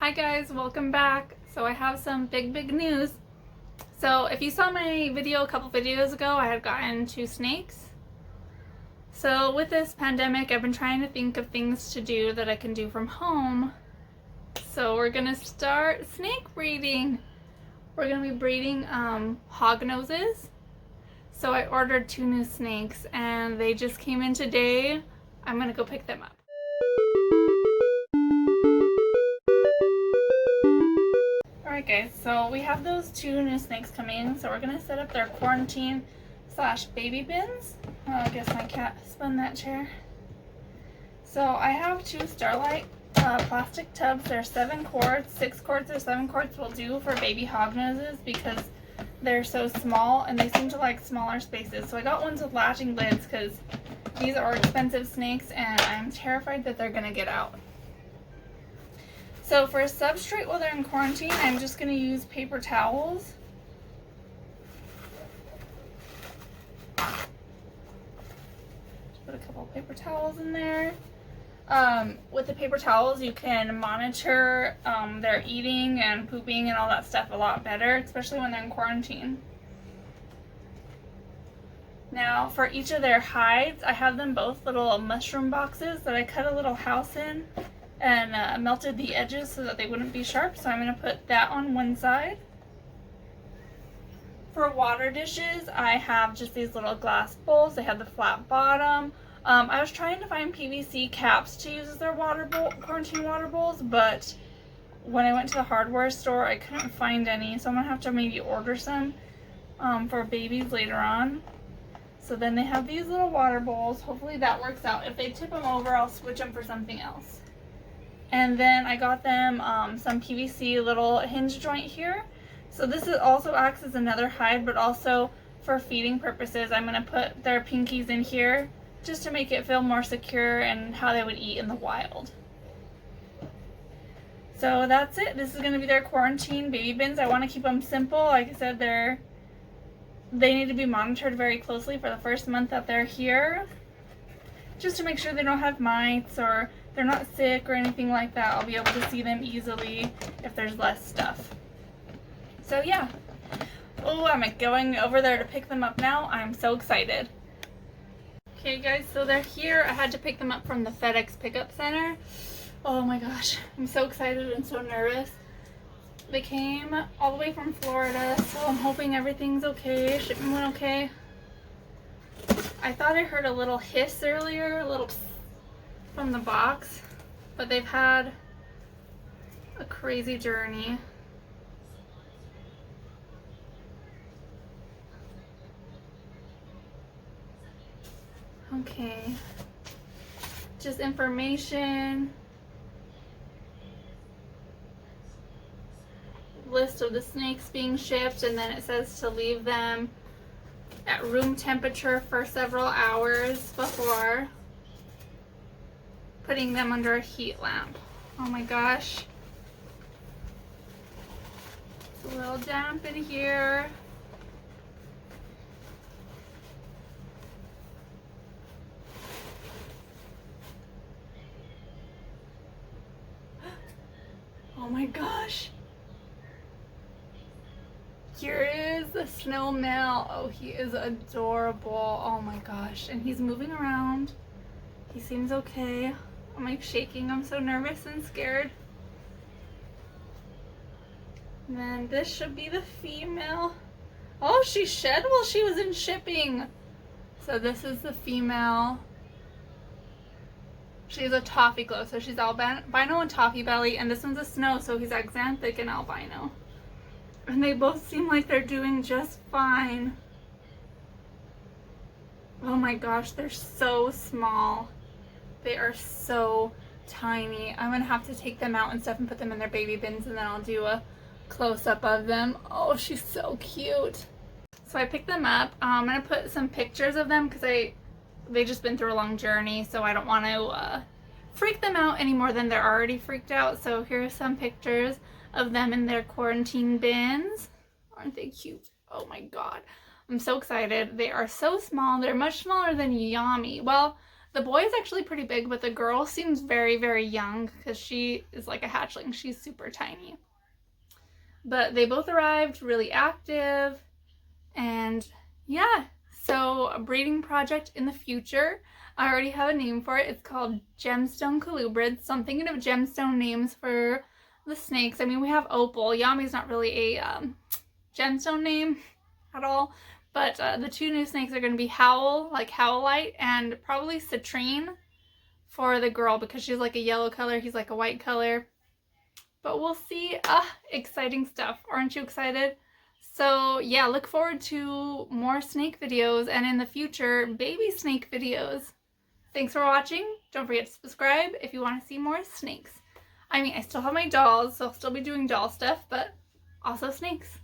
Hi guys, welcome back. So I have some big news. So if you saw my video a couple videos ago, I had gotten 2 snakes. So with this pandemic, I've been trying to think of things to do that I can do from home. So we're gonna start snake breeding. We're gonna be breeding hog noses. So I ordered 2 new snakes and they just came in today. I'm gonna go pick them up. Alright guys, so we have those 2 new snakes coming, so we're gonna set up their quarantine / baby bins. I guess my cat spun that chair. So I have 2 Starlight plastic tubs. They're 7 quarts, 6 quarts or 7 quarts will do for baby hog noses because they're so small and they seem to like smaller spaces. So I got ones with latching lids because these are expensive snakes and I'm terrified that they're gonna get out. So for a substrate while they're in quarantine, I'm just going to use paper towels. Just put a couple of paper towels in there. With the paper towels, you can monitor their eating and pooping and all that stuff a lot better, especially when they're in quarantine. Now for each of their hides, I have them both little mushroom boxes that I cut a little house in and melted the edges so that they wouldn't be sharp, so I'm going to put that on one side. For water dishes, I have just these little glass bowls. They have the flat bottom. I was trying to find PVC caps to use as their quarantine water bowls, but when I went to the hardware store, I couldn't find any, so I'm going to have to maybe order some for babies later on. So then they have these little water bowls. Hopefully that works out. If they tip them over, I'll switch them for something else. And then I got them some PVC little hinge joint here. So this also acts as another hide, but also for feeding purposes, I'm going to put their pinkies in here just to make it feel more secure and how they would eat in the wild. So that's it. This is going to be their quarantine baby bins. I want to keep them simple. Like I said, they need to be monitored very closely for the first month that they're here, just to make sure they don't have mites or they're not sick or anything like that. I'll be able to see them easily if there's less stuff. So yeah. Oh, I'm going over there to pick them up now. I'm so excited. Okay guys, so they're here. I had to pick them up from the FedEx pickup center. Oh my gosh, I'm so excited and so nervous. They came all the way from Florida, so I'm hoping everything's okay. Shipment went okay. I thought I heard a little hiss earlier, a little psst from the box, but they've had a crazy journey. Okay, just information, list of the snakes being shipped, and then it says to leave them at room temperature for several hours before putting them under a heat lamp. Oh my gosh. It's a little damp in here. Oh my gosh. Here is the snow male. Oh, he is adorable. Oh my gosh. And he's moving around. He seems okay. I'm like shaking. I'm so nervous and scared. And then this should be the female. Oh, she shed while she was in shipping. So this is the female. She's a toffee glow. So she's albino and toffee belly. And this one's a snow. So he's axanthic and albino. And they both seem like they're doing just fine. Oh my gosh, they're so small. They are so tiny. I'm gonna have to take them out and stuff and put them in their baby bins, and then I'll do a close-up of them. Oh, she's so cute. So I picked them up. I'm gonna put some pictures of them because they just been through a long journey, so I don't want to freak them out any more than they're already freaked out. So here are some pictures of them in their quarantine bins. Aren't they cute? Oh my god. I'm so excited. They are so small. They're much smaller than Yami. Well, The boy is actually pretty big, but the girl seems very, very young because she is like a hatchling. She's super tiny. But they both arrived really active, and yeah, so a breeding project in the future. I already have a name for it. It's called Gemstone Colubrids. So I'm thinking of gemstone names for the snakes. I mean, we have Opal. Yami's not really a gemstone name at all, but the two new snakes are going to be Howl, like Howlite, and probably Citrine for the girl because she's like a yellow color, he's like a white color. But we'll see. Exciting stuff. Aren't you excited? So yeah, look forward to more snake videos, and in the future, baby snake videos. Thanks for watching. Don't forget to subscribe if you want to see more snakes. I mean, I still have my dolls, so I'll still be doing doll stuff, but also snakes.